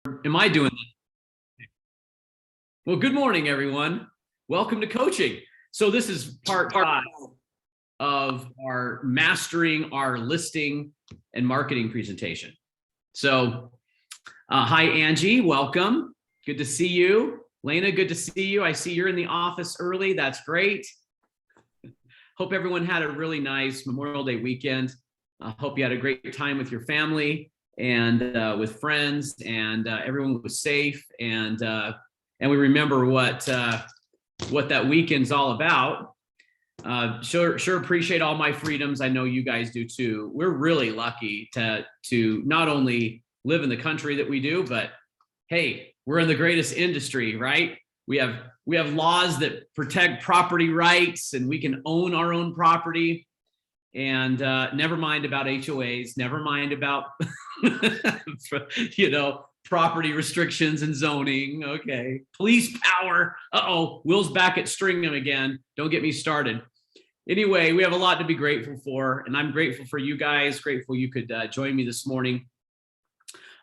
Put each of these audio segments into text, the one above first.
am I doing that? Well, good morning, everyone. Welcome to coaching. So this is part 5 of our mastering our listing and marketing presentation. So hi, Angie, welcome. Good to see you. Lena, good to see you. I see you're in the office early. That's great. Hope everyone had a really nice Memorial Day weekend. Hope you had a great time with your family and with friends, and everyone was safe, and we remember what that weekend's all about. Sure appreciate all my freedoms. I know you guys do too. We're really lucky to not only live in the country that we do, but hey, we're in the greatest industry, right? We have laws that protect property rights, and we can own our own property. And never mind about HOAs, never mind about property restrictions and zoning. Okay, police power. Will's back at Stringham again. Don't get me started. Anyway, we have a lot to be grateful for, and I'm grateful for you guys. Grateful you could join me this morning.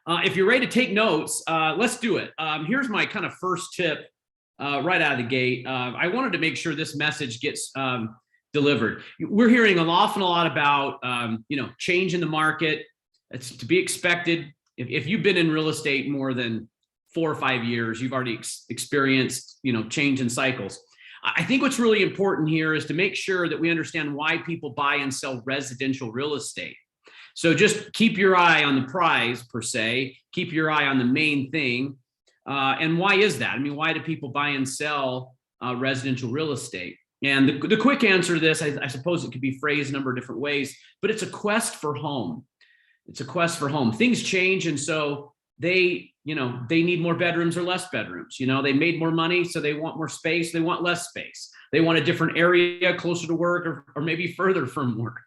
If you're ready to take notes, let's do it. Here's my kind of first tip right out of the gate. I wanted to make sure this message gets delivered. We're hearing an awful lot about change in the market. It's to be expected. If you've been in real estate more than 4 or 5 years, you've already experienced change in cycles. I think what's really important here is to make sure that we understand why people buy and sell residential real estate. So just keep your eye on the prize, per se. Keep your eye on the main thing. And why is that? I mean, why do people buy and sell residential real estate? And the quick answer to this, I suppose it could be phrased a number of different ways, but it's a quest for home. It's a quest for home. Things change, and so they need more bedrooms or less bedrooms. They made more money, so they want more space. They want less space. They want a different area closer to work, or maybe further from work.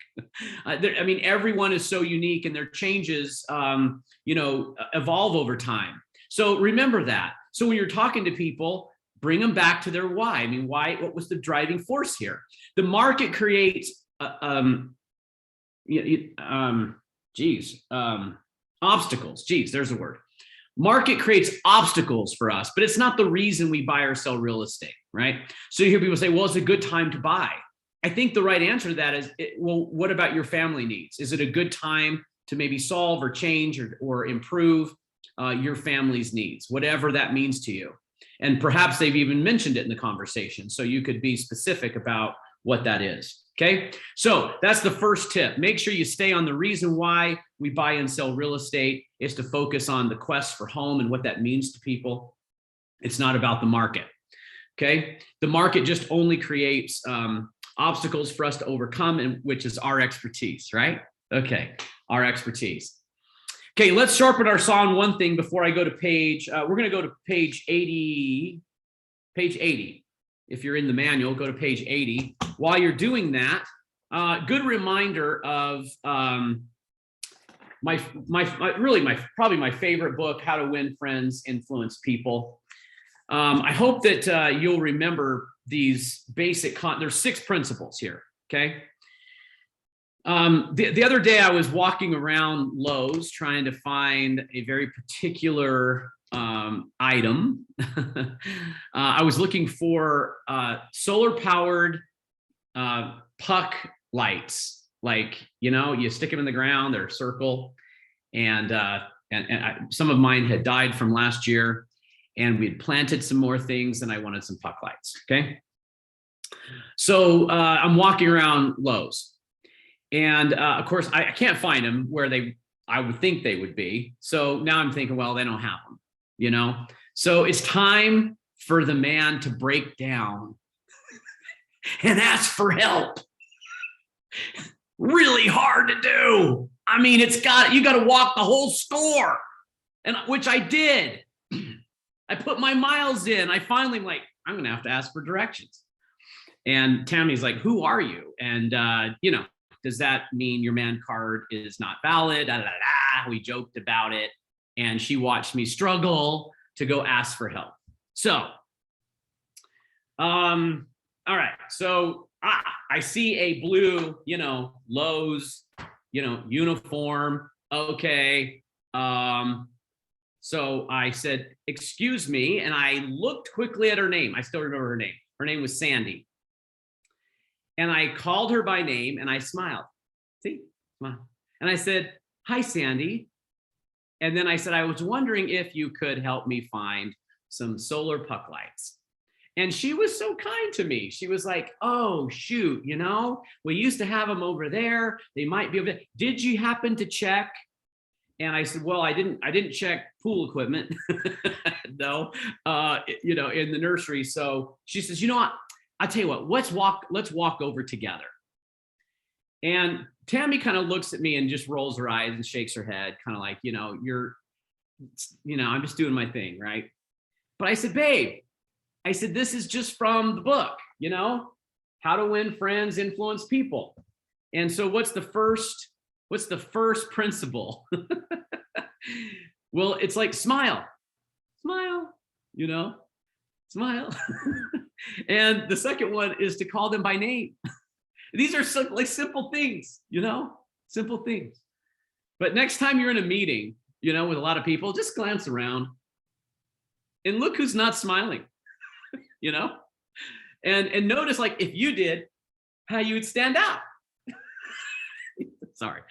Everyone is so unique, and their changes, evolve over time. So remember that. So when you're talking to people, bring them back to their why. Why? What was the driving force here? The market creates obstacles. There's a word. Market creates obstacles for us, but it's not the reason we buy or sell real estate, right? So you hear people say, well, it's a good time to buy. I think the right answer to that is, what about your family needs? Is it a good time to maybe solve or change or improve your family's needs, whatever that means to you? And perhaps they've even mentioned it in the conversation, so you could be specific about what that is. Okay, so that's the first tip. Make sure you stay on the reason why we buy and sell real estate is to focus on the quest for home and what that means to people. It's not about the market. Okay, the market just only creates obstacles for us to overcome, and which is our expertise, right? Okay, our expertise. Okay, let's sharpen our saw on one thing before I go to page. We're going to go to page 80. Page 80. If you're in the manual, go to page 80. While you're doing that, good reminder of probably my favorite book, How to Win Friends, Influence People. I hope that you'll remember these basic. There's 6 principles here. Okay. The other day I was walking around Lowe's trying to find a very particular item. I was looking for solar powered puck lights. You stick them in the ground, they're circle, and some of mine had died from last year, and we had planted some more things, and I wanted some puck lights. Okay. So I'm walking around Lowe's. And of course, I can't find them where I would think they would be. So now I'm thinking, well, they don't have them, So it's time for the man to break down and ask for help. Really hard to do. You got to walk the whole store, and which I did. I put my miles in. I finally am like, I'm going to have to ask for directions. And Tammy's like, who are you? And, does that mean your man card is not valid? Da, da, da, da. We joked about it, and she watched me struggle to go ask for help. So, all right. So I see a blue, Lowe's, uniform. Okay. So I said, excuse me. And I looked quickly at her name. I still remember her name. Her name was Sandy. And I called her by name and I smiled. See, smile. And I said, hi, Sandy. And then I said, I was wondering if you could help me find some solar puck lights. And she was so kind to me. She was like, oh, shoot, you know, we used to have them over there. They might be over there. Did you happen to check? And I said, well, I didn't check pool equipment, no, you know, in the nursery. So she says, you know what, I'll tell you what, let's walk over together. And Tammy kind of looks at me and just rolls her eyes and shakes her head, kind of like, you know, I'm just doing my thing, right? But I said, babe, I said, this is just from the book, you know, How to Win Friends, Influence People. And so what's the first principle? Well, it's like smile, you know, smile. And the second one is to call them by name. These are like simple things, you know, simple things. But next time you're in a meeting, you know, with a lot of people, just glance around and look who's not smiling, you know, and notice, like, if you did, how you would stand out. Sorry.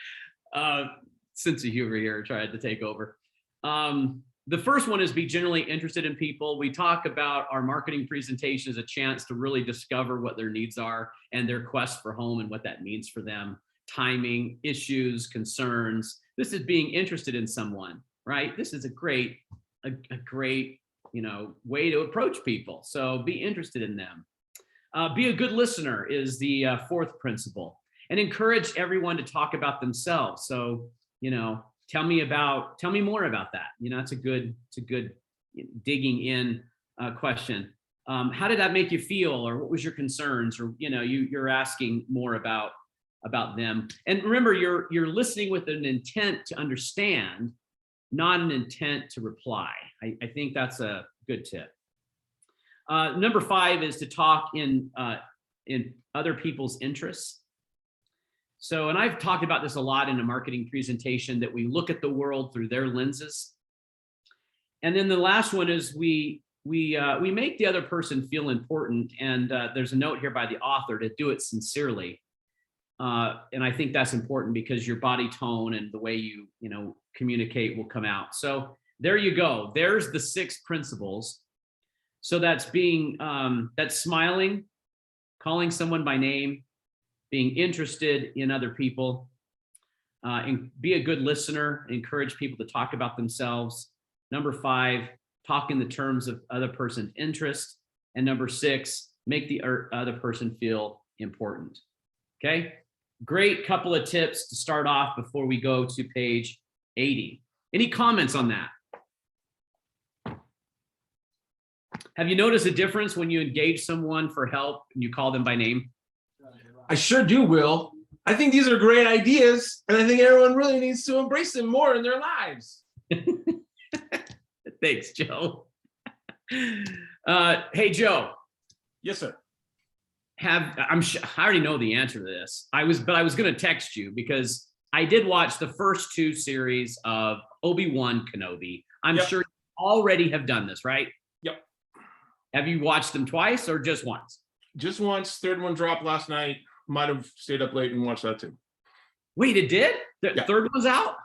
Sense of humor here, tried to take over. The first one is be generally interested in people. We talk about our marketing presentation as a chance to really discover what their needs are and their quest for home and what that means for them. Timing, issues, concerns. This is being interested in someone, right? This is a great, you know, way to approach people. So be interested in them. Be a good listener is the fourth principle, and encourage everyone to talk about themselves. So, you know, tell me more about that. You know, it's a good digging in question. How did that make you feel? Or what was your concerns? Or, you know, you're asking more about them. And remember, you're listening with an intent to understand, not an intent to reply. I think that's a good tip. Number 5 is to talk in other people's interests. So, and I've talked about this a lot in a marketing presentation, that we look at the world through their lenses. And then the last one is we make the other person feel important. And there's a note here by the author to do it sincerely. And I think that's important because your body tone and the way you communicate will come out. So there you go. There's the 6 principles. So that's that's smiling, calling someone by name, being interested in other people, and be a good listener, encourage people to talk about themselves. Number 5, talk in the terms of other person's interest. And number 6, make the other person feel important. Okay, great couple of tips to start off before we go to page 80. Any comments on that? Have you noticed a difference when you engage someone for help and you call them by name? I sure do, Will. I think these are great ideas, and I think everyone really needs to embrace them more in their lives. Thanks, Joe. Hey, Joe. Yes, sir. I already know the answer to this. I was going to text you because I did watch the first 2 series of Obi-Wan Kenobi. I'm sure you already have done this, right? Yep. Have you watched them twice or just once? Just once. Third one dropped last night. Might have stayed up late and watched that too. Wait, it did? The third one's out?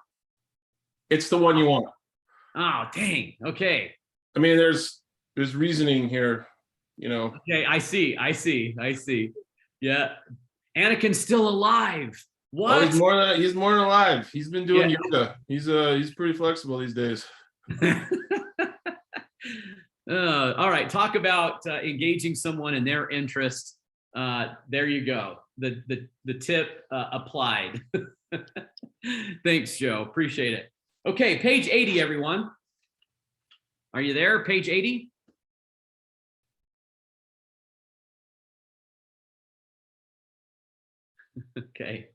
It's the one you want. Oh, dang. Okay. I mean, there's reasoning here, you know. Okay, I see. Yeah. Anakin's still alive. What? Oh, he's more than alive. He's been doing yoga. He's pretty flexible these days. All right. Talk about engaging someone in their interest. There you go. The tip applied. Thanks, Joe. Appreciate it. Okay, page 80, everyone. Are you there? Page 80? Okay.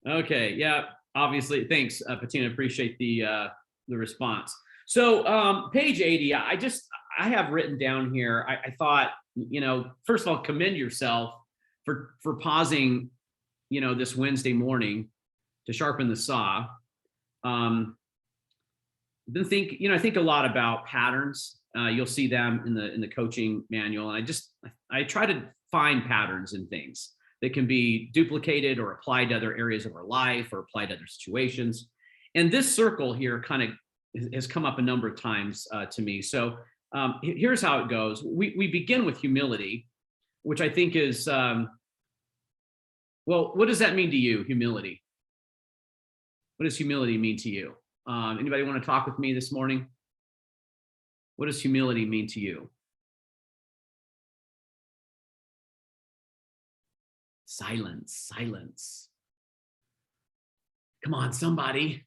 Okay. Yeah. Obviously. Thanks, Patina. Appreciate the response. So page 80. I have written down here. I thought, first of all, commend yourself for pausing, this Wednesday morning to sharpen the saw. then I think a lot about patterns. You'll see them in the coaching manual, and I try to find patterns in things that can be duplicated or applied to other areas of our life or applied to other situations. And this circle here kind of has come up a number of times to me. So here's how it goes. We begin with humility, which I think is, well, what does that mean to you, humility? What does humility mean to you? Anybody want to talk with me this morning? What does humility mean to you? Silence. Come on, somebody.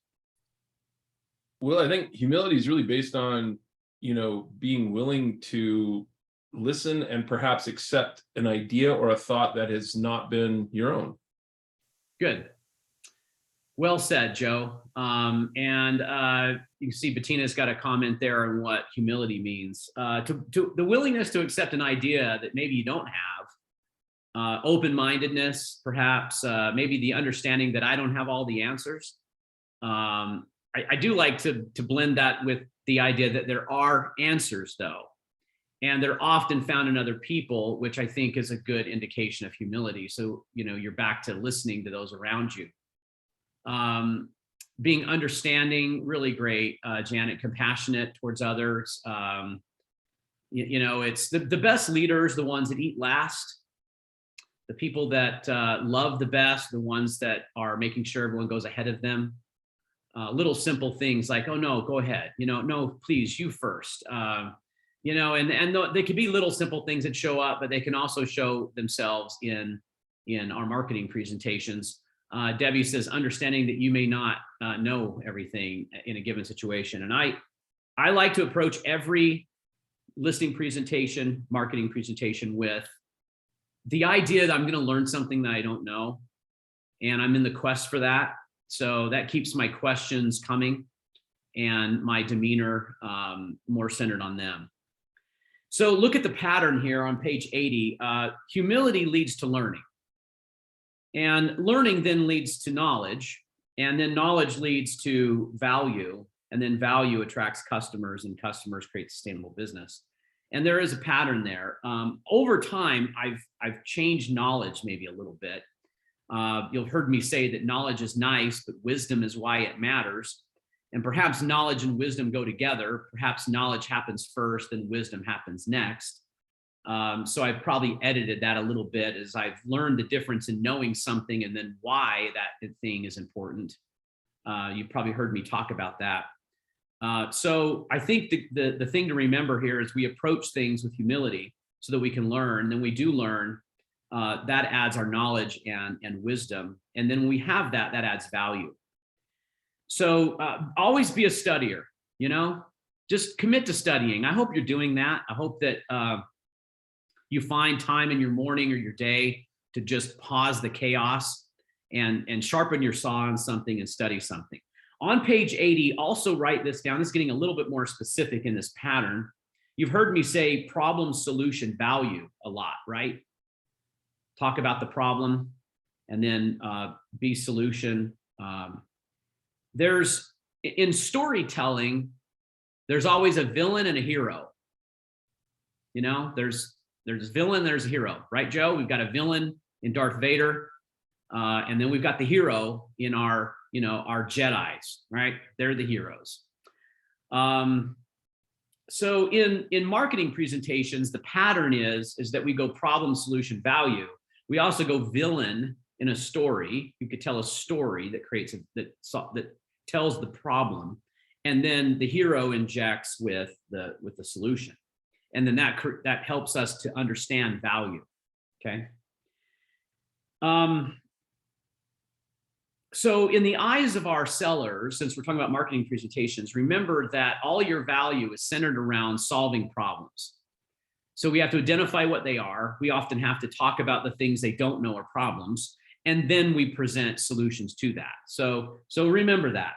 Well, I think humility is really based on, being willing to listen and perhaps accept an idea or a thought that has not been your own. Good. Well said, Joe. And you can see Bettina's got a comment there on what humility means. To the willingness to accept an idea that maybe you don't have, open-mindedness, perhaps, maybe the understanding that I don't have all the answers. I do like to blend that with the idea that there are answers, though, and they're often found in other people, which I think is a good indication of humility. So, you're back to listening to those around you. Being understanding, really great, Janet, compassionate towards others. It's the best leaders, the ones that eat last, the people that love the best, the ones that are making sure everyone goes ahead of them. Little simple things like, oh no, go ahead. No, please, you first. And they could be little simple things that show up, but they can also show themselves in our marketing presentations. Debbie says, understanding that you may not know everything in a given situation. And I like to approach every listing presentation, marketing presentation with the idea that I'm going to learn something that I don't know. And I'm in the quest for that. So that keeps my questions coming and my demeanor more centered on them. So look at the pattern here on page 80. Humility leads to learning. And learning then leads to knowledge, and then knowledge leads to value, and then value attracts customers, and customers create sustainable business. And there is a pattern there. Over time, I've changed knowledge maybe a little bit. You've heard me say that knowledge is nice, but wisdom is why it matters. And perhaps knowledge and wisdom go together. Perhaps knowledge happens first, and wisdom happens next. So I've probably edited that a little bit as I've learned the difference in knowing something and then why that thing is important. You've probably heard me talk about that. So I think the thing to remember here is we approach things with humility so that we can learn. Then we do learn. That adds our knowledge and wisdom. And then when we have that adds value. So always be a studier, just commit to studying. I hope you're doing that. I hope that you find time in your morning or your day to just pause the chaos and sharpen your saw on something and study something. On page 80, also write this down. This is getting a little bit more specific in this pattern. You've heard me say problem, solution, value a lot, right? Talk about the problem and then be solution. There's in storytelling, there's always a villain and a hero. There's a villain, there's a hero, right, Joe? We've got a villain in Darth Vader, and then we've got the hero in our Jedis, right? They're the heroes. So in marketing presentations, the pattern is that we go problem, solution, value. We also go villain in a story. You could tell a story that tells the problem, and then the hero injects with the solution. And then that helps us to understand value, okay? So in the eyes of our sellers, since we're talking about marketing presentations, remember that all your value is centered around solving problems. So we have to identify what they are. We often have to talk about the things they don't know are problems, and then we present solutions to that. So remember that.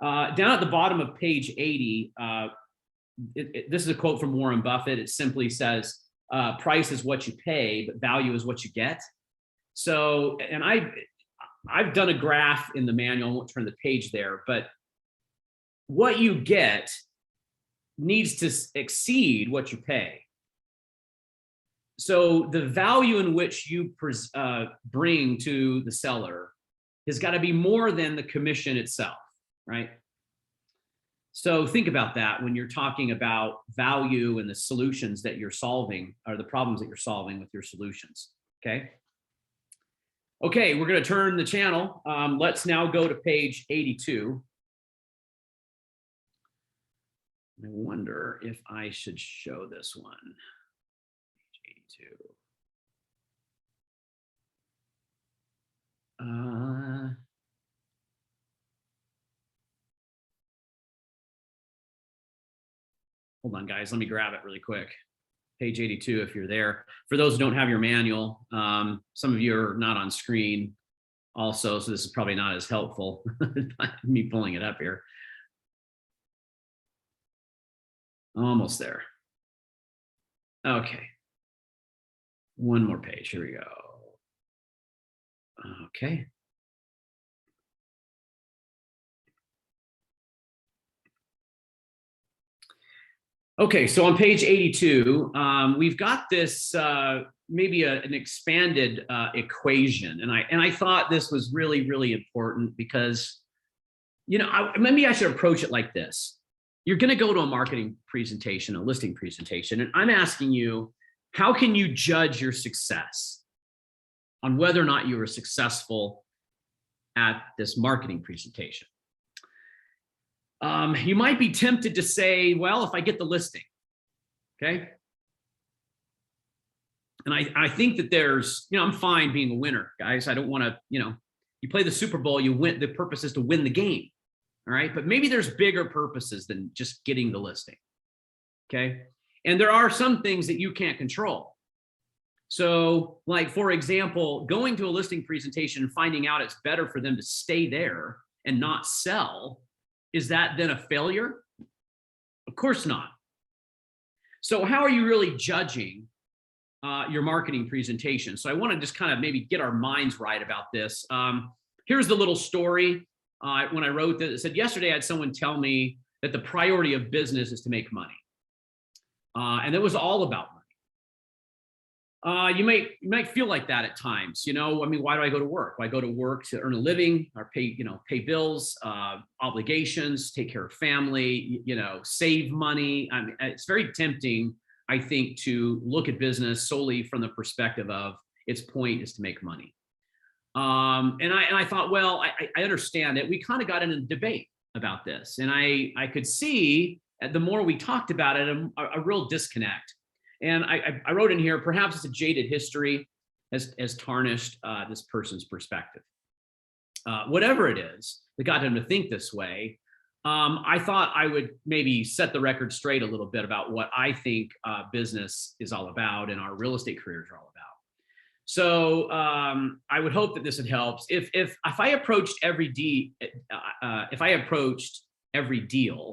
Down at the bottom of page 80, this is a quote from Warren Buffett. It simply says, price is what you pay, but value is what you get. So, and I've done a graph in the manual. I won't turn the page there, but what you get needs to exceed what you pay. So the value in which you bring to the seller has got to be more than the commission itself, right? So think about that when you're talking about value and the solutions that you're solving, or the problems that you're solving with your solutions, okay? Okay, we're going to turn the channel. Let's now go to page 82. I wonder if I should show this one. Page 82. Hold on, guys. Let me grab it really quick. Page 82, if you're there. For those who don't have your manual, some of you are not on screen also, so this is probably not as helpful, me pulling it up here. Almost there. Okay. One more page. Here we go. Okay. Okay, so on page 82, we've got this maybe an expanded equation, and I thought this was really, really important because, you know, maybe I should approach it like this. You're going to go to a marketing presentation, a listing presentation, and I'm asking you, how can you judge your success on whether or not you were successful at this marketing presentation? You might be tempted to say, well, if I get the listing, okay? And I think that there's, you know, I'm fine being a winner, guys. I don't want to, you know, you play the Super Bowl, you win, the purpose is to win the game, all right? But maybe there's bigger purposes than just getting the listing, okay? And there are some things that you can't control. So, like, for example, going to a listing presentation and finding out it's better for them to stay there and not sell, is that then a failure? Of course not. So how are you really judging your marketing presentation? So I want to just kind of maybe get our minds right about this. Here's the little story. When I wrote this, it said, yesterday I had someone tell me that the priority of business is to make money. And it was all about money. You might feel like that at times, you know. I mean, why do I go to work? Well, I go to work to earn a living, or pay bills, obligations, take care of family, you know, save money. I mean, it's very tempting, I think, to look at business solely from the perspective of its point is to make money. And I thought, well, I understand it. We kind of got in a debate about this, and I could see the more we talked about it, a real disconnect. And I wrote in here, perhaps it's a jaded history has tarnished this person's perspective. Whatever it is that got him to think this way, I thought I would maybe set the record straight a little bit about what I think business is all about and our real estate careers are all about. So I would hope that this would help. If I approached every deal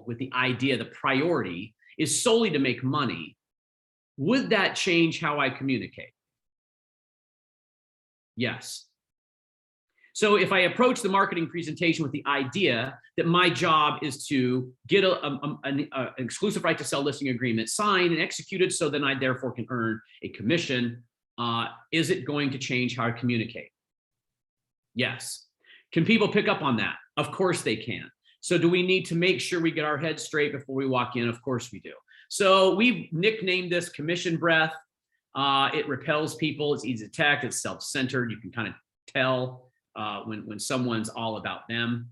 with the idea the priority is solely to make money, would that change how I communicate? Yes. So if I approach the marketing presentation with the idea that my job is to get an exclusive right to sell listing agreement signed and executed so then I therefore can earn a commission, is it going to change how I communicate? Yes. Can people pick up on that? Of course they can. So do we need to make sure we get our heads straight before we walk in? Of course we do. So we've nicknamed this commission breath. It repels people. It's easy to detect. It's self-centered. You can kind of tell when someone's all about them.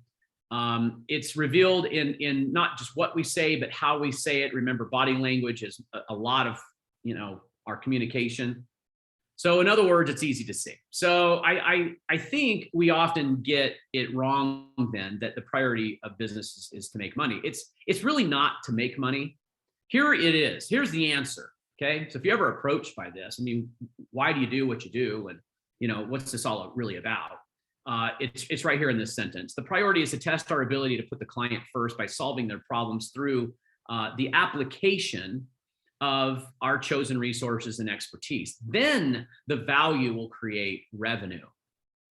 It's revealed in not just what we say, but how we say it. Remember, body language is a lot of, you know, our communication. So in other words, it's easy to see. So I think we often get it wrong then, that the priority of business is to make money. It's really not to make money. Here it is. Here's the answer. Okay. So if you're ever approached by this, I mean, why do you do what you do? And, you know, what's this all really about? It's right here in this sentence. The priority is to test our ability to put the client first by solving their problems through the application of our chosen resources and expertise. Then the value will create revenue.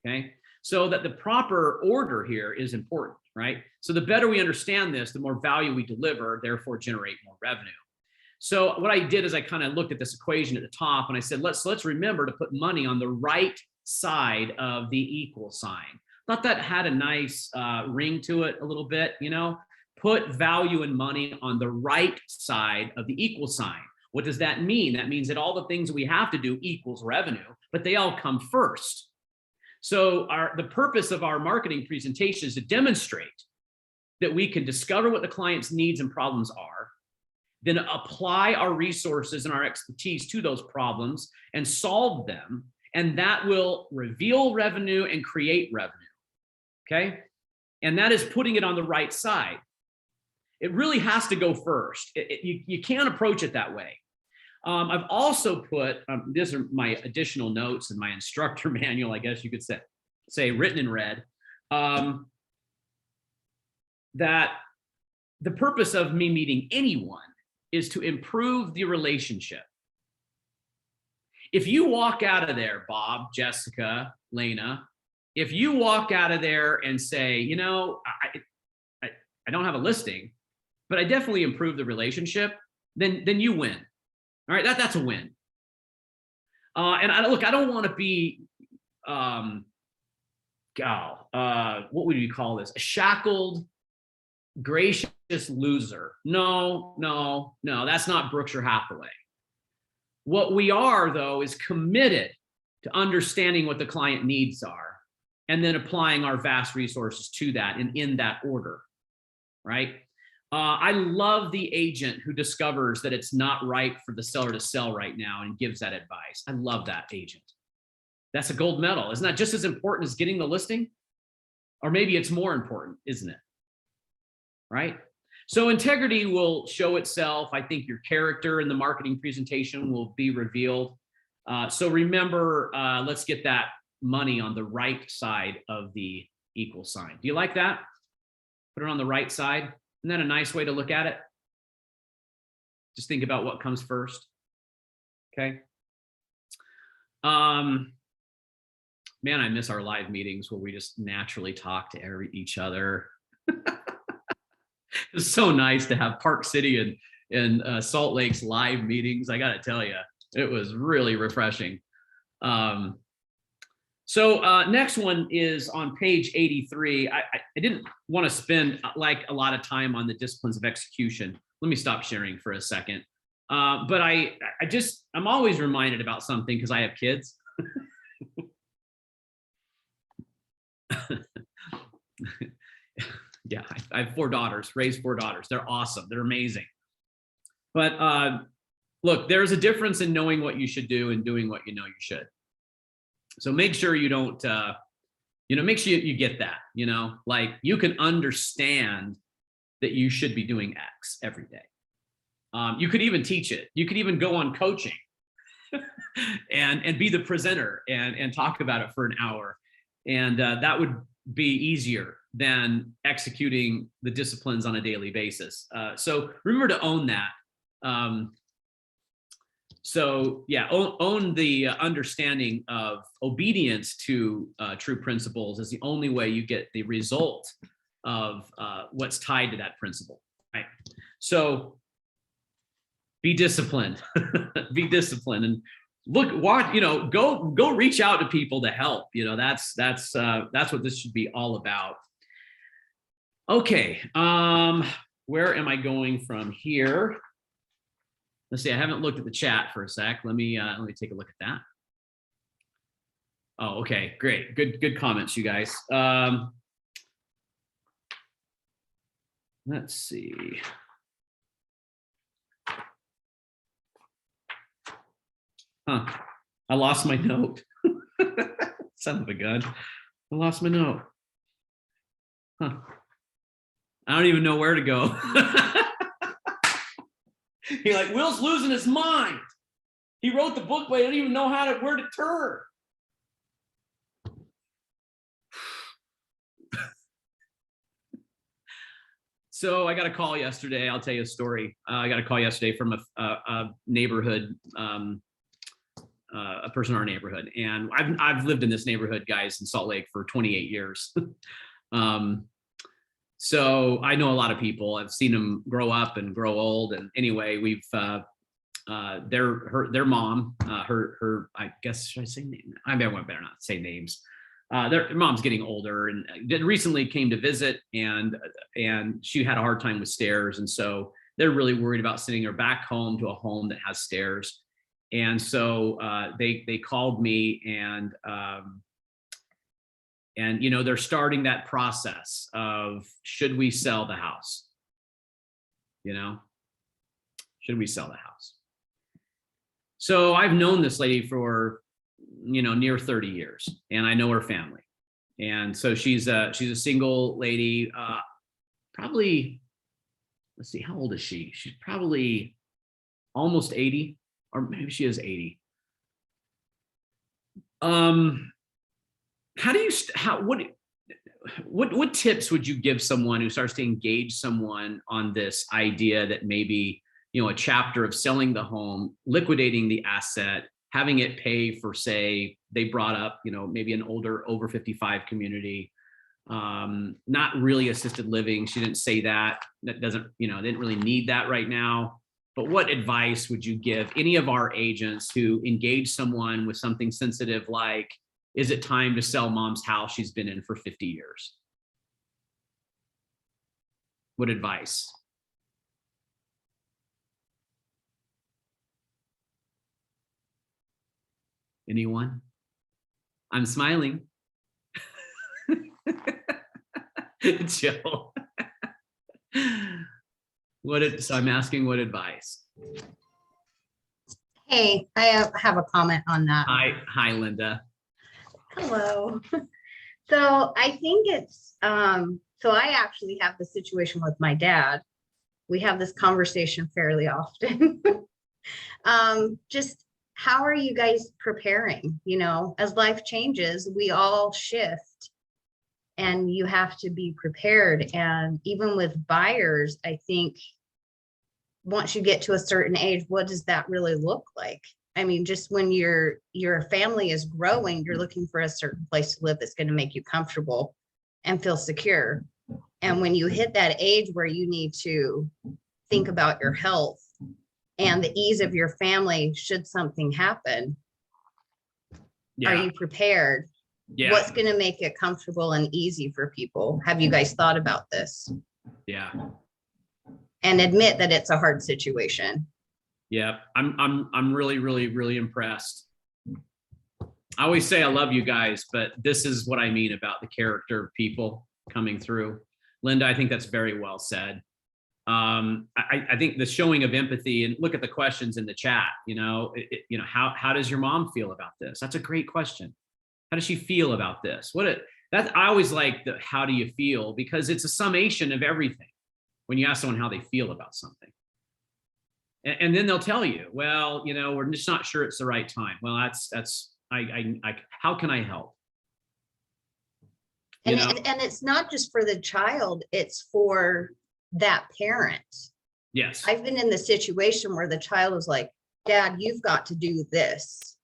Okay. So that the proper order here is important, right? So the better we understand this, the more value we deliver, therefore generate more revenue. So what I did is I kind of looked at this equation at the top and I said, let's remember to put money on the right side of the equal sign. Thought that had a nice ring to it a little bit, you know, put value and money on the right side of the equal sign. What does that mean? That means that all the things we have to do equals revenue, but they all come first. So the purpose of our marketing presentation is to demonstrate that we can discover what the client's needs and problems are, then apply our resources and our expertise to those problems and solve them. And that will reveal revenue and create revenue. Okay. And that is putting it on the right side. It really has to go first. You can't approach it that way. I've also put, these are my additional notes in my instructor manual, I guess you could say written in red, that the purpose of me meeting anyone is to improve the relationship. If you walk out of there, Bob, Jessica, Lena, if you walk out of there and say, you know, I don't have a listing, but I definitely improved the relationship, then you win. All right, that's a win. And I don't want to be, what would you call this? A shackled, gracious loser. No, that's not Berkshire Hathaway. What we are, though, is committed to understanding what the client needs are and then applying our vast resources to that and in that order, right? I love the agent who discovers that it's not right for the seller to sell right now and gives that advice. I love that agent. That's a gold medal. Isn't that just as important as getting the listing? Or maybe it's more important, isn't it? Right? So integrity will show itself. I think your character in the marketing presentation will be revealed. So remember, let's get that money on the right side of the equal sign. Do you like that? Put it on the right side. Isn't that a nice way to look at it? Just think about what comes first. Okay. Man, I miss our live meetings where we just naturally talk to each other. It's so nice to have Park City and Salt Lake's live meetings. I got to tell you, it was really refreshing. So next one is on page 83. I didn't want to spend like a lot of time on the disciplines of execution. Let me stop sharing for a second. But I'm always reminded about something because I have kids. Yeah, I have 4 daughters, raised 4 daughters. They're awesome. They're amazing. But look, there's a difference in knowing what you should do and doing what you know you should. So make sure you don't, make sure you get that, like you can understand that you should be doing X every day. You could even teach it. You could even go on coaching and be the presenter and talk about it for an hour. And that would be easier than executing the disciplines on a daily basis. So remember to own that. So yeah, own the understanding of obedience to true principles is the only way you get the result of what's tied to that principle, right? So be disciplined, be disciplined, and go reach out to people to help. That's what this should be all about. Okay, where am I going from here? Let's see, I haven't looked at the chat for a sec. Let me take a look at that. Oh, okay, great. Good comments, you guys. Let's see. I lost my note. Son of a gun. I lost my note. I don't even know where to go. He's like, Will's losing his mind. He wrote the book, but he doesn't even know where to turn. So I got a call yesterday. I'll tell you a story. I got a call yesterday from a neighborhood, a person in our neighborhood, and I've lived in this neighborhood, guys, in Salt Lake for 28 years. So I know a lot of people. I've seen them grow up and grow old. And anyway, we've their mom, her I guess, should I say name? I mean, I better not say names. Their mom's getting older and recently came to visit, and she had a hard time with stairs, and so they're really worried about sending her back home to a home that has stairs. And so they called me, and they're starting that process of, should we sell the house? Should we sell the house? So I've known this lady for near 30 years, and I know her family. And so she's a single lady, probably, let's see, how old is she? She's probably almost 80, or maybe she is 80. What tips would you give someone who starts to engage someone on this idea that maybe, a chapter of selling the home, liquidating the asset, having it pay for, say, they brought up, maybe an older over 55 community, not really assisted living. She didn't say that. That doesn't, they didn't really need that right now. But what advice would you give any of our agents who engage someone with something sensitive like, is it time to sell mom's house she's been in for 50 years? What advice? Anyone? I'm smiling. Jill. So I'm asking what advice? Hey, I have a comment on that. Hi, Linda. Hello. So I think it's, so I actually have the situation with my dad. We have this conversation fairly often. Just how are you guys preparing? As life changes, we all shift and you have to be prepared. And even with buyers, I think once you get to a certain age, what does that really look like? I mean, just when your family is growing, you're looking for a certain place to live that's going to make you comfortable and feel secure. And when you hit that age where you need to think about your health and the ease of your family, should something happen, are you prepared? Yeah. What's going to make it comfortable and easy for people? Have you guys thought about this? Yeah. And admit that it's a hard situation. Yeah, I'm really, really, really impressed. I always say I love you guys, but this is what I mean about the character of people coming through. Linda, I think that's very well said. I think the showing of empathy, and look at the questions in the chat. How does your mom feel about this? That's a great question. How does she feel about this? I always like the how do you feel, because it's a summation of everything when you ask someone how they feel about something. And then they'll tell you, well, we're just not sure it's the right time. Well, how can I help? And it's not just for the child, it's for that parent. Yes. I've been in the situation where the child was like, Dad, you've got to do this.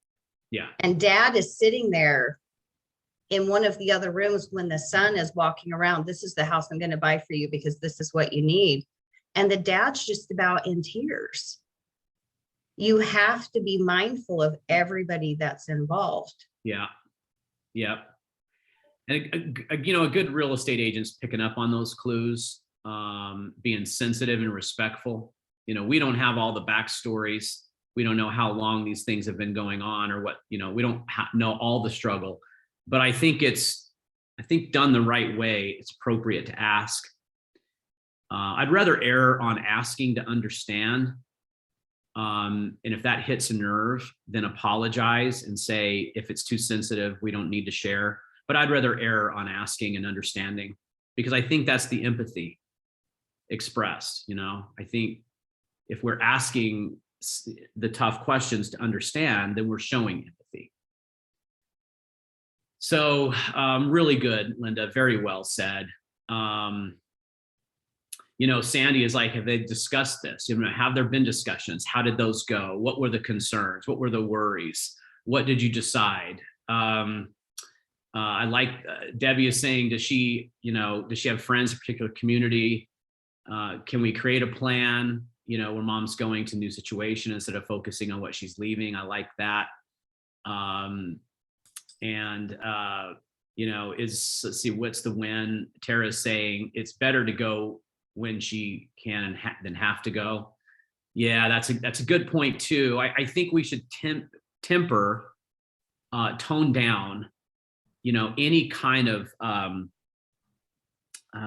Yeah. And dad is sitting there in one of the other rooms when the son is walking around. This is the house I'm going to buy for you because this is what you need. And the dad's just about in tears. You have to be mindful of everybody that's involved. Yeah. Yeah. And a good real estate agent's picking up on those clues, being sensitive and respectful. We don't have all the backstories. We don't know how long these things have been going on, or what, we don't know all the struggle. But I think done the right way, it's appropriate to ask. I'd rather err on asking to understand. And if that hits a nerve, then apologize and say, if it's too sensitive, we don't need to share. But I'd rather err on asking and understanding, because I think that's the empathy expressed. I think if we're asking the tough questions to understand, then we're showing empathy. So really good, Linda, very well said. Sandy is like, have they discussed this? Have there been discussions? How did those go? What were the concerns? What were the worries? What did you decide? I like Debbie is saying, does she have friends in a particular community? Can we create a plan, when mom's going to new situation instead of focusing on what she's leaving? I like that. Let's see, what's the win? Tara's saying it's better to go when she can than have to go. Yeah, that's a good point too. I think we should temper, tone down, any kind of, I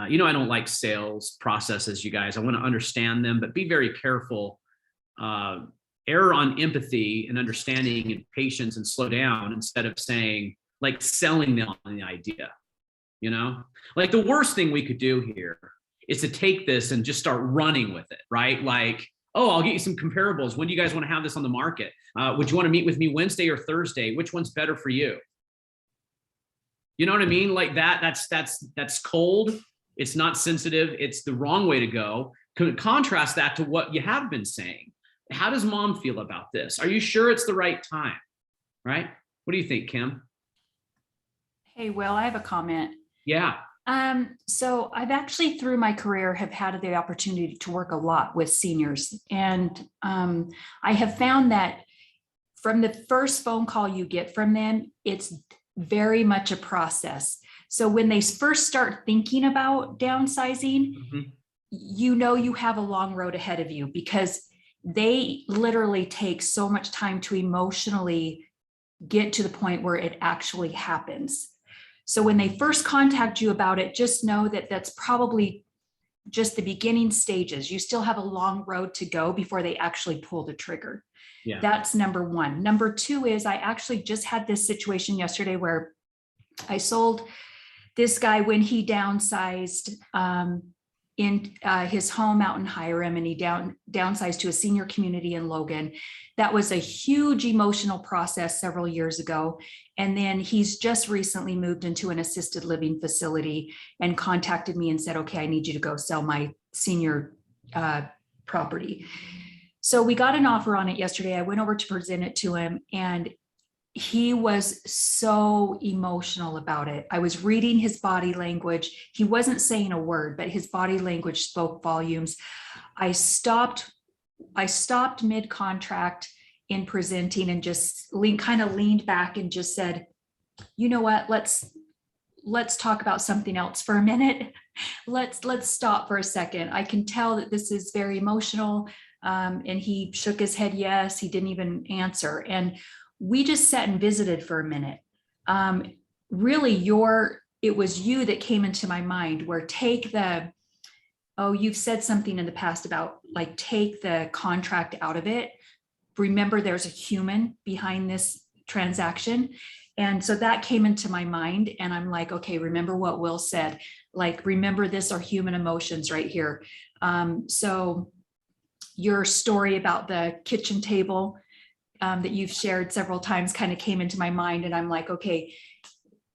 don't like sales processes, you guys. I want to understand them, but be very careful. Err on empathy and understanding and patience, and slow down instead of saying, like, selling them on the idea. Like, the worst thing we could do here is to take this and just start running with it, right? Like, oh, I'll get you some comparables. When do you guys want to have this on the market? Would you want to meet with me Wednesday or Thursday? Which one's better for you? You know what I mean? Like that's cold. It's not sensitive. It's the wrong way to go. Contrast that to what you have been saying. How does mom feel about this? Are you sure it's the right time? Right? What do you think, Kim? Hey, Will, I have a comment. Yeah. So I've actually through my career have had the opportunity to work a lot with seniors. And I have found that from the first phone call you get from them, it's very much a process. So when they first start thinking about downsizing, you have a long road ahead of you, because they literally take so much time to emotionally get to the point where it actually happens. So when they first contact you about it, just know that that's probably just the beginning stages. You still have a long road to go before they actually pull the trigger. Yeah. That's number one. Number two is I actually just had this situation yesterday where I sold this guy when he downsized in his home out in Hiram, and he downsized to a senior community in Logan. That was a huge emotional process several years ago. And then he's just recently moved into an assisted living facility and contacted me and said, okay, I need you to go sell my senior property. So we got an offer on it yesterday. I went over to present it to him, and he was so emotional about it. I was reading his body language. He wasn't saying a word, but his body language spoke volumes. I stopped mid-contract in presenting and just kind of leaned back and just said, you know what, let's talk about something else for a minute. Let's stop for a second. I can tell that this is very emotional. And he shook his head yes. He didn't even answer. And we just sat and visited for a minute. Really, it was you that came into my mind, where you've said something in the past about, like, take the contract out of it. Remember, there's a human behind this transaction. And so that came into my mind, and I'm like, okay, remember what Will said, like, remember this are human emotions right here. So your story about the kitchen table that you've shared several times kind of came into my mind. And I'm like, okay,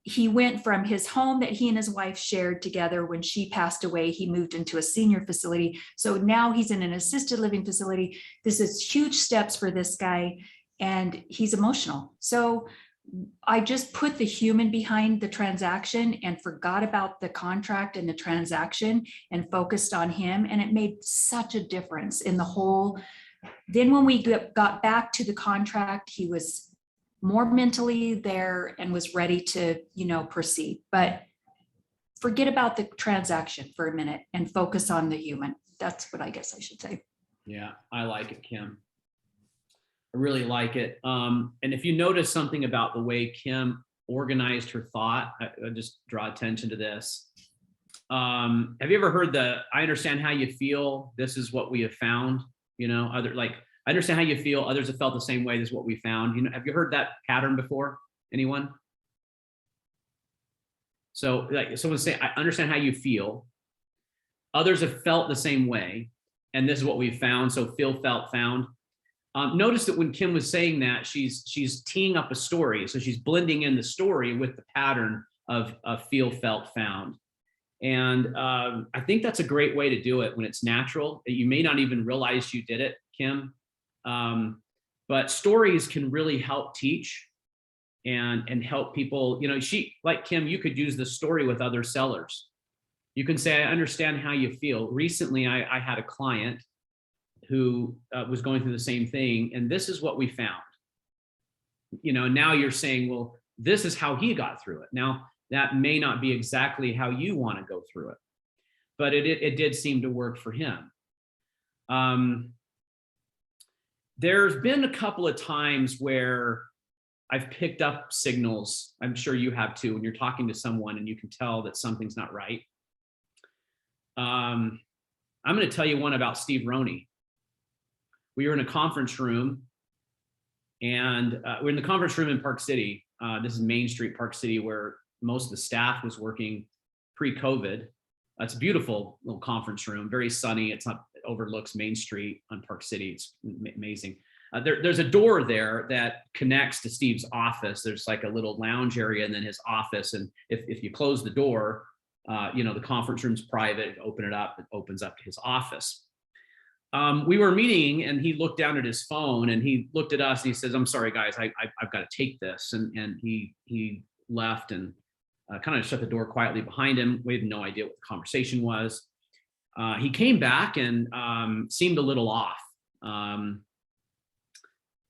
he went from his home that he and his wife shared together. When she passed away, he moved into a senior facility. So now he's in an assisted living facility. This is huge steps for this guy, and he's emotional. So I just put the human behind the transaction and forgot about the contract and the transaction and focused on him. And it made such a difference in the whole. Then when we got back to the contract, he was more mentally there and was ready to, proceed. But forget about the transaction for a minute and focus on the human. That's what I guess I should say. Yeah, I like it, Kim. I really like it. And if you notice something about the way Kim organized her thought, I just draw attention to this. Have you ever heard I understand how you feel. This is what we have found. I understand how you feel. Others have felt the same way. This is what we found. Have you heard that pattern before? Anyone? So, like, someone say, I understand how you feel. Others have felt the same way. And this is what we found. So feel, felt, found. Notice that when Kim was saying that, she's teeing up a story. So she's blending in the story with the pattern of feel, felt, found. And I think that's a great way to do it when it's natural. You may not even realize you did it, Kim. But stories can really help teach. and help people. You know, she, like Kim, you could use this story with other sellers. You can say, I understand how you feel. Recently, I had a client who was going through the same thing, and this is what we found. You know, now you're saying, well, this is how he got through it. Now, that may not be exactly how you want to go through it, but it did seem to work for him. There's been a couple of times where I've picked up signals, I'm sure you have too, when you're talking to someone and you can tell that something's not right. I'm going to tell you one about Steve Roney. We were in a conference room, and we're in the conference room in Park City. This is Main Street, Park City, where most of the staff was working pre-COVID. It's a beautiful little conference room, very sunny. It overlooks Main Street on Park City. It's amazing. There's a door there that connects to Steve's office. There's like a little lounge area and then his office. And if you close the door, you know, the conference room's private. Open it up, it opens up to his office. We were meeting, and he looked down at his phone, and he looked at us, and he says, "I'm sorry, guys, I've got to take this." And he left and kind of shut the door quietly behind him. We had no idea what the conversation was. He came back and seemed a little off.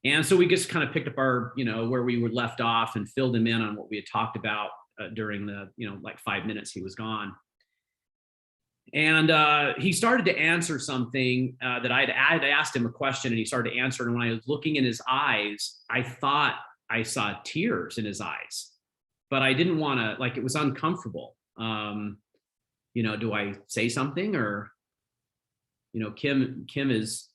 And so we just kind of picked up our, you know, where we were left off and filled him in on what we had talked about during the, you know, like 5 minutes he was gone. And he started to answer something that I'd asked him a question, and he started to answer. And when I was looking in his eyes, I thought I saw tears in his eyes, but I didn't want to, like, it was uncomfortable. You know, do I say something? Or, you know, Kim is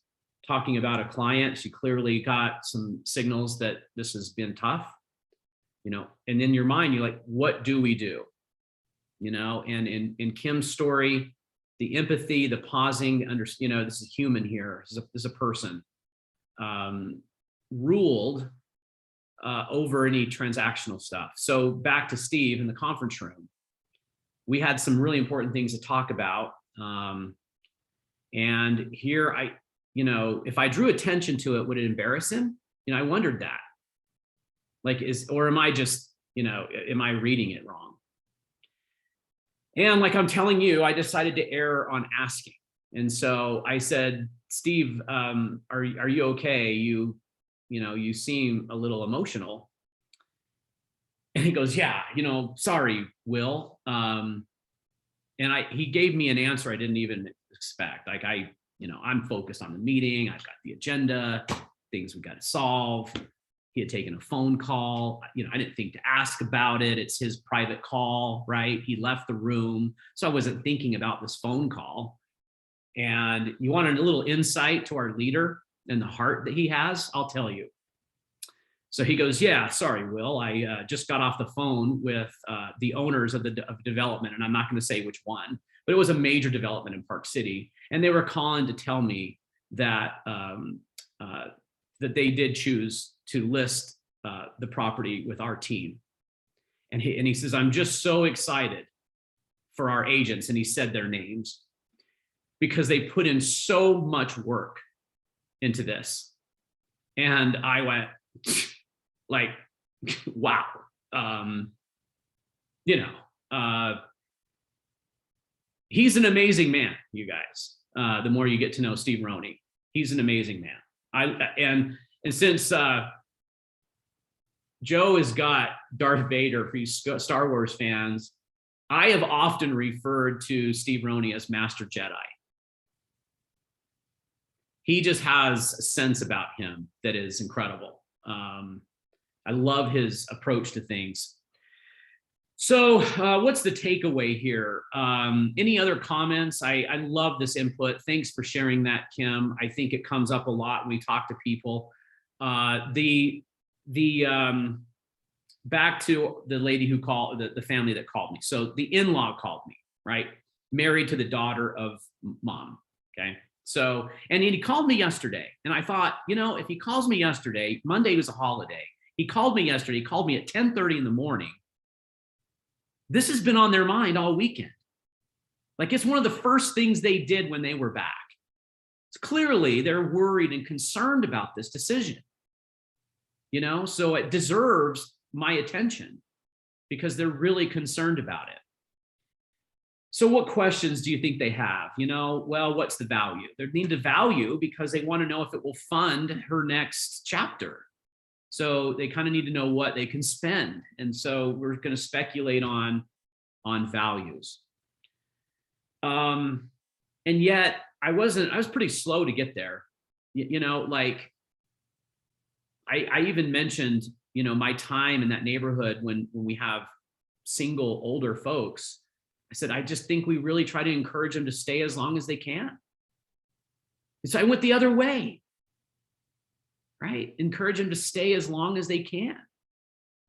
talking about a client. She clearly got some signals that this has been tough, you know, and in your mind, you're like, what do we do? You know, and in Kim's story, the empathy, the pausing, you know, this is human here. This is a person, ruled over any transactional stuff. So back to Steve in the conference room, we had some really important things to talk about. And here you know, if I drew attention to it, would it embarrass him? You know, I wondered that. Like, or am I just, you know, am I reading it wrong? And like I'm telling you, I decided to err on asking. And so I said, Steve, are you okay? You know, you seem a little emotional. And he goes, yeah, you know, sorry, Will. And he gave me an answer I didn't even expect. Like you know, I'm focused on the meeting. I've got the agenda, things we got to solve. He had taken a phone call. You know, I didn't think to ask about it. It's his private call, right? He left the room. So I wasn't thinking about this phone call. And you wanted a little insight to our leader and the heart that he has? I'll tell you. So he goes, yeah, sorry, Will. I just got off the phone with the owners of development, and I'm not going to say which one, but it was a major development in Park City. And they were calling to tell me that that they did choose to list the property with our team. And he says, I'm just so excited for our agents. And he said their names because they put in so much work into this. And I went like, wow. You know, he's an amazing man, you guys. The more you get to know Steve Roney, he's an amazing man. And since Joe has got Darth Vader for you Star Wars fans, I have often referred to Steve Roney as Master Jedi. He just has a sense about him that is incredible. I love his approach to things. So what's the takeaway here? Any other comments? I love this input. Thanks for sharing that, Kim. I think it comes up a lot when we talk to people. Back to the lady who called, the family that called me. So the in-law called me, right? Married to the daughter of mom, okay? So, and he called me yesterday, and I thought, you know, if he calls me yesterday, Monday was a holiday. He called me yesterday, he called me at 10:30 in the morning. This has been on their mind all weekend. Like, it's one of the first things they did when they were back. It's clearly they're worried and concerned about this decision. You know, so it deserves my attention because they're really concerned about it. So what questions do you think they have? Well, what's the value? They need the value because they want to know if it will fund her next chapter. So they kind of need to know what they can spend. And so we're going to speculate on values. And yet I was pretty slow to get there. Like I even mentioned, my time in that neighborhood when we have single older folks. I said, I just think we really try to encourage them to stay as long as they can. And so I went the other way, right? Encourage them to stay as long as they can.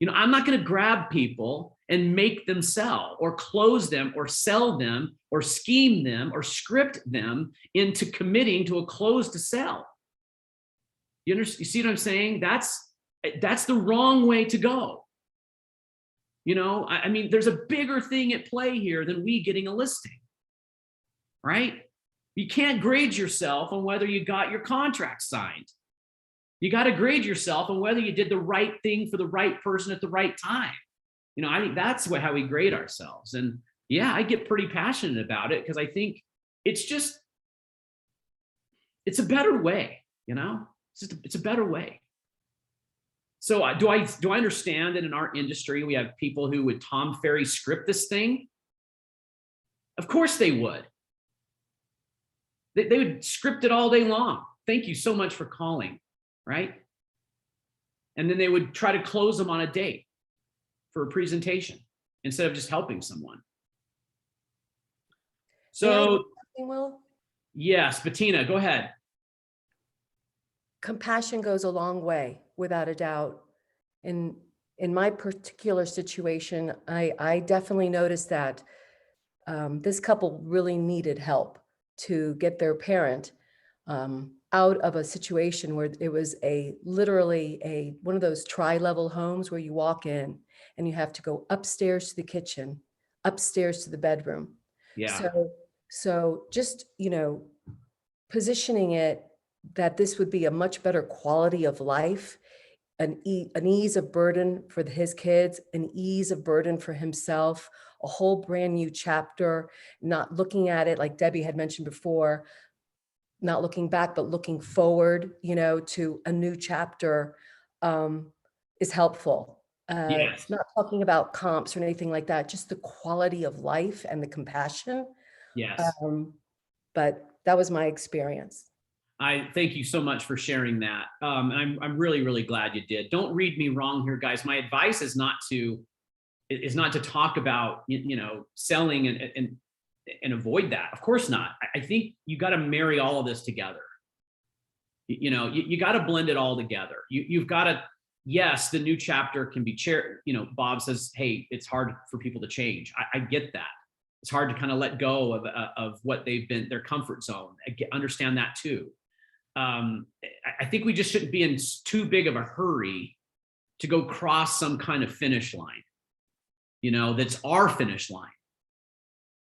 I'm not going to grab people and make them sell or close them or sell them or scheme them or script them into committing to a close to sell. You see what I'm saying? That's the wrong way to go. I mean, there's a bigger thing at play here than we getting a listing, right? You can't grade yourself on whether you got your contract signed. You got to grade yourself on whether you did the right thing for the right person at the right time. I think that's how we grade ourselves. And yeah, I get pretty passionate about it because I think it's a better way, it's a better way. So do I understand that in our industry, we have people who would Tom Ferry script this thing? Of course they would. They would script it all day long. Thank you so much for calling, right? And then they would try to close them on a date for a presentation instead of just helping someone. So, Will? yes, Bettina, go ahead. Compassion goes a long way, without a doubt. In my particular situation, I definitely noticed that this couple really needed help to get their parent out of a situation where it was literally one of those tri-level homes where you walk in and you have to go upstairs to the kitchen, upstairs to the bedroom. Yeah. So just, positioning it that this would be a much better quality of life, an ease of burden for his kids, an ease of burden for himself, a whole brand new chapter, not looking at it like Debbie had mentioned before, not looking back, but looking forward, to a new chapter is helpful. Yes. It's not talking about comps or anything like that, just the quality of life and the compassion. Yes. But that was my experience. I thank you so much for sharing that. And I'm really, really glad you did. Don't read me wrong here, guys. My advice is not to talk about, selling and avoid that. Of course not. I think you got to marry all of this together. You got to blend it all together. You've got to, yes, the new chapter can be Bob says, hey, it's hard for people to change. I get that. It's hard to kind of let go of what they've been, their comfort zone. Understand that too. I think we just shouldn't be in too big of a hurry to go cross some kind of finish line, that's our finish line.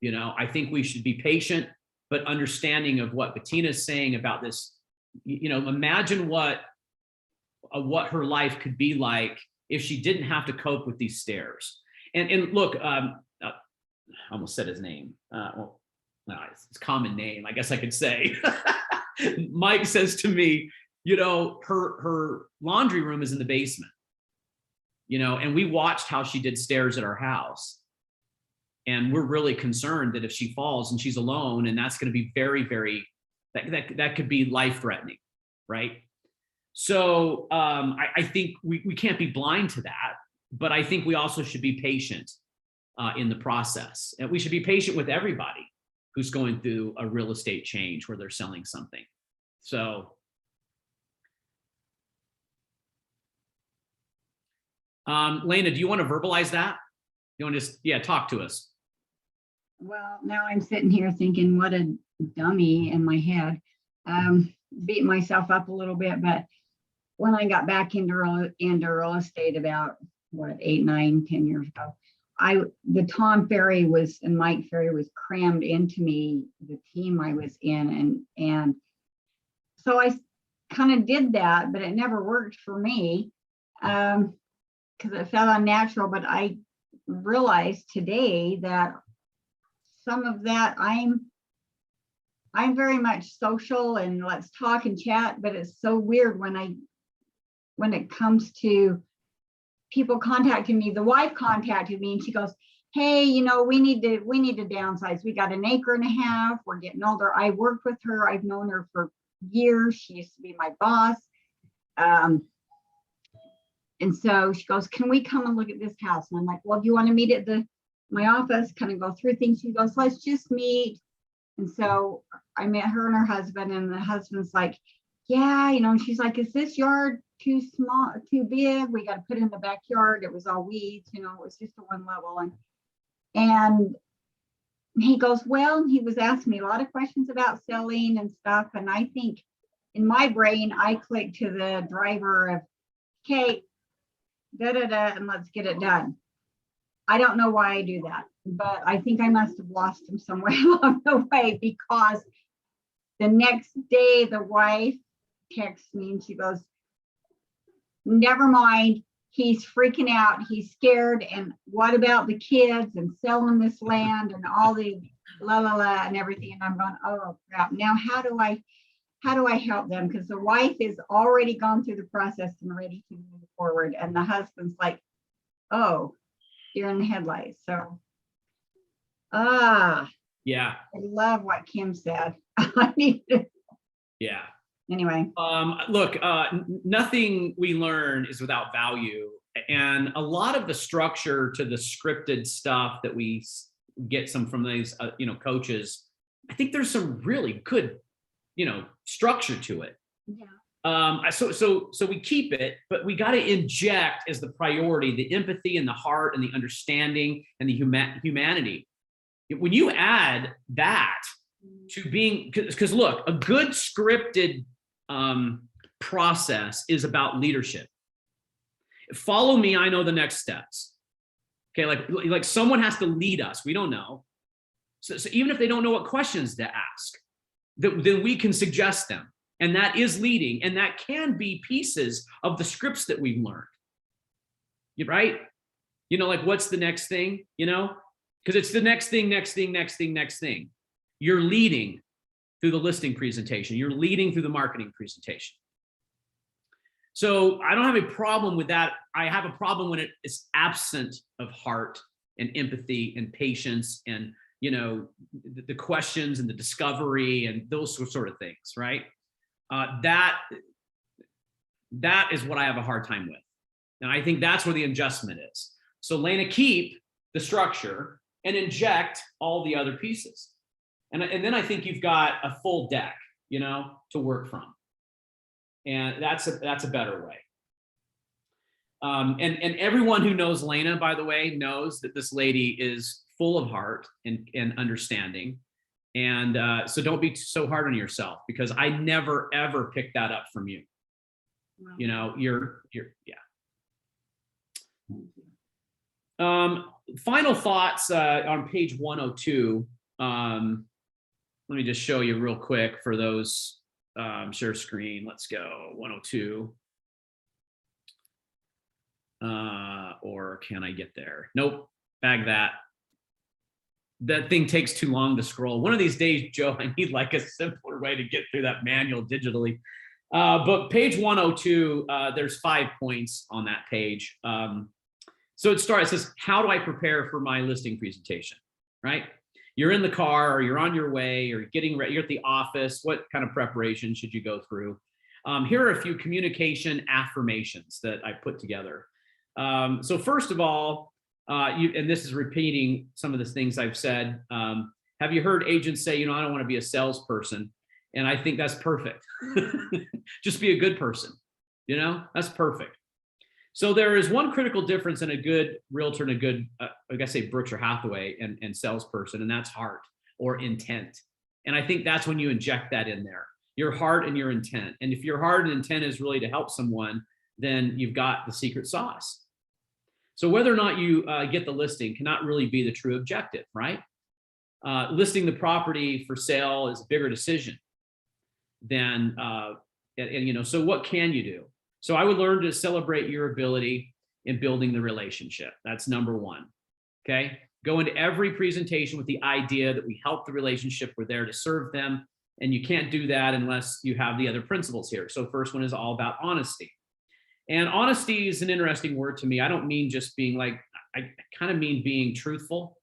I think we should be patient, but understanding of what Bettina's saying about this, imagine what her life could be like if she didn't have to cope with these stairs. And look, I almost said his name. Well, no, it's a common name, I guess I could say. Mike says to me, her laundry room is in the basement, and we watched how she did stairs at our house. And we're really concerned that if she falls and she's alone, and that's going to be very, very, that could be life-threatening, right? So I think we can't be blind to that, but I think we also should be patient in the process. And we should be patient with everybody who's going through a real estate change where they're selling something. So Lena, do you want to verbalize that? You want to just, talk to us? Well, now I'm sitting here thinking, what a dummy in my head, beating myself up a little bit. But when I got back into real estate about 8, 9, 10 years ago, the Tom Ferry and Mike Ferry was crammed into me, the team I was in. And so I kind of did that, but it never worked for me. because it felt unnatural, but I realized today that some of that I'm very much social and let's talk and chat, but it's so weird when it comes to people contacting me. The wife contacted me and she goes, hey, you know, we need to downsize. We got 1.5 acres. We're getting older. I worked with her. I've known her for years. She used to be my boss. And so she goes, can we come and look at this house? And I'm like, well, do you want to meet at my office, kind of go through things? She goes, let's just meet. And so I met her and her husband, and the husband's like, yeah, you know, and she's like, is this yard too small, too big? We got to put it in the backyard. It was all weeds, you know, it was just a one level. And he goes, well, he was asking me a lot of questions about selling and stuff. And I think in my brain, I clicked to the driver of, okay, and let's get it done. I don't know why I do that, but I think I must have lost him somewhere along the way, because the next day the wife texts me and she goes, never mind, he's freaking out, he's scared, and what about the kids and selling this land and all the la la la and everything. And I'm going, oh crap, now how do I help them? Because the wife is already gone through the process and ready to move forward, and the husband's like, oh, you're in the headlights. So Yeah. I love what Kim said. I need to, Yeah. anyway. Look, nothing we learn is without value. And a lot of the structure to the scripted stuff that we get from these, coaches, I think there's some really good, structure to it. Yeah. So we keep it, but we got to inject as the priority, the empathy and the heart and the understanding and the humanity. When you add that to being, because look, a good scripted process is about leadership. Follow me, I know the next steps. Okay, like someone has to lead us. We don't know. So even if they don't know what questions to ask, then we can suggest them. And that is leading. And that can be pieces of the scripts that we've learned. Right? Like what's the next thing, because it's the next thing. You're leading through the listing presentation. You're leading through the marketing presentation. So I don't have a problem with that. I have a problem when it is absent of heart and empathy and patience and, the questions and the discovery and those sort of things, right? That is what I have a hard time with. And I think that's where the adjustment is. So Lena, keep the structure and inject all the other pieces. And then I think you've got a full deck, to work from. And that's a better way. And everyone who knows Lena, by the way, knows that this lady is full of heart and understanding. And so don't be so hard on yourself, because I never, ever picked that up from you. Wow. You're final thoughts on page 102. Let me just show you real quick for those, share screen. Let's go 102. Or can I get there? Nope, bag that. That thing takes too long to scroll. One of these days, Joe, I need like a simpler way to get through that manual digitally. But page 102, there's 5 points on that page. So it says, how do I prepare for my listing presentation, right? You're in the car or you're on your way or getting ready, you're at the office. What kind of preparation should you go through? Here are a few communication affirmations that I put together. So first of all, and this is repeating some of the things I've said. Have you heard agents say, I don't want to be a salesperson? And I think that's perfect. Just be a good person. That's perfect. So there is one critical difference in a good realtor and a good, Berkshire Hathaway and salesperson, and that's heart or intent. And I think that's when you inject that in there, your heart and your intent. And if your heart and intent is really to help someone, then you've got the secret sauce. So whether or not you get the listing cannot really be the true objective, right? Listing the property for sale is a bigger decision than, so what can you do? So I would learn to celebrate your ability in building the relationship. That's number one. Okay. Go into every presentation with the idea that we help the relationship. We're there to serve them. And you can't do that unless you have the other principles here. So first one is all about honesty. And honesty is an interesting word to me. I don't mean just being like, I kind of mean being truthful.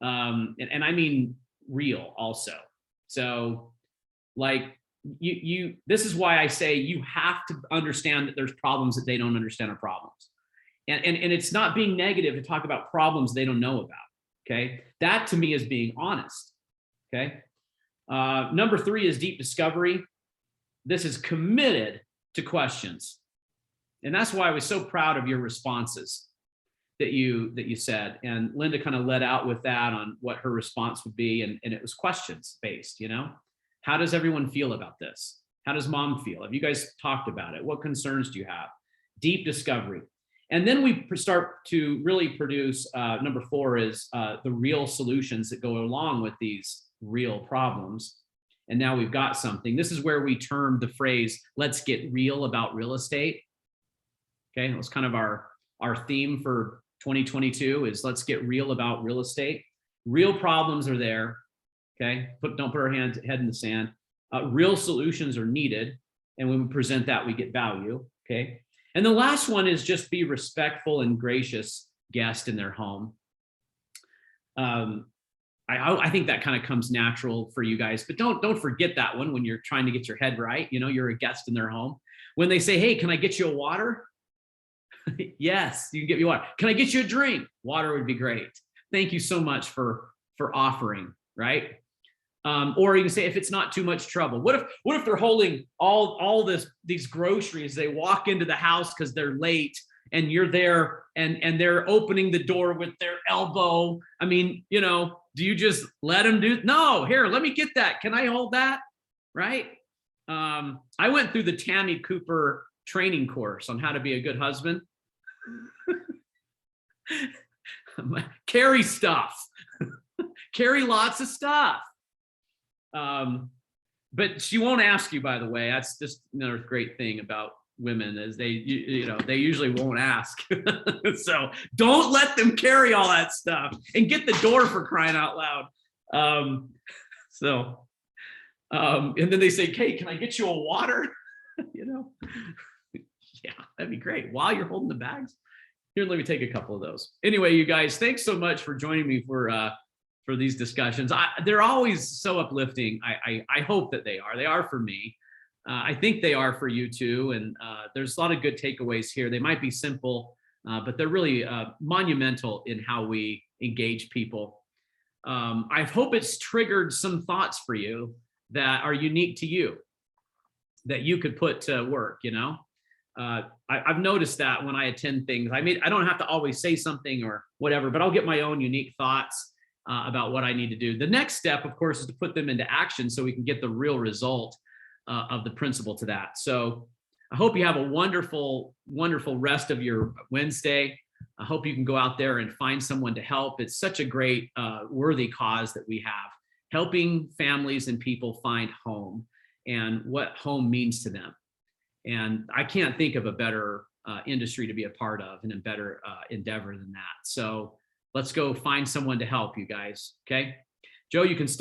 And I mean real also. So like this is why I say you have to understand that there's problems that they don't understand are problems. And it's not being negative to talk about problems they don't know about. Okay. That to me is being honest. Okay. Number 3 is deep discovery. This is committed to questions. And that's why I was so proud of your responses that you said. And Linda kind of led out with that on what her response would be. And it was questions based, you know, how does everyone feel about this? How does mom feel? Have you guys talked about it? What concerns do you have? Deep discovery. And then we start to really produce, number 4 is the real solutions that go along with these real problems. And now we've got something. This is where we termed the phrase, let's get real about real estate. Okay, it was kind of our theme for 2022 is let's get real about real estate. Real problems are there. Okay, don't put our head in the sand. Real solutions are needed. And when we present that, we get value. Okay. And the last one is just be respectful and gracious guest in their home. I think that kind of comes natural for you guys, but don't forget that one when you're trying to get your head right. You know, you're a guest in their home. When they say, hey, can I get you a water? Yes, you can get me water. Can I get you a drink? Water would be great. Thank you so much for offering, right? Or you can say, if it's not too much trouble, what if they're holding all these groceries, they walk into the house because they're late and you're there and they're opening the door with their elbow. I mean, you know, do you just let them do? No, here, let me get that. Can I hold that? Right. I went through the Tammy Cooper training course on how to be a good husband. Carry stuff, carry lots of stuff. But she won't ask you, by the way. That's just another great thing about women is they usually won't ask. So don't let them carry all that stuff and get the door for crying out loud. And then they say, "Kate, can I get you a water?" You know, yeah, that'd be great. While you're holding the bags, here, let me take a couple of those. Anyway, you guys, thanks so much for joining me for these discussions. They're always so uplifting. I hope that they are. They are for me. I think they are for you too. And there's a lot of good takeaways here. They might be simple, but they're really monumental in how we engage people. I hope it's triggered some thoughts for you that are unique to you, that you could put to work, you know? I've noticed that when I attend things, I don't have to always say something or whatever, but I'll get my own unique thoughts about what I need to do. The next step, of course, is to put them into action so we can get the real result of the principle to that. So I hope you have a wonderful, wonderful rest of your Wednesday. I hope you can go out there and find someone to help. It's such a great, worthy cause that we have, helping families and people find home and what home means to them. And I can't think of a better industry to be a part of and a better endeavor than that. So let's go find someone to help, you guys. Okay. Joe, you can stop.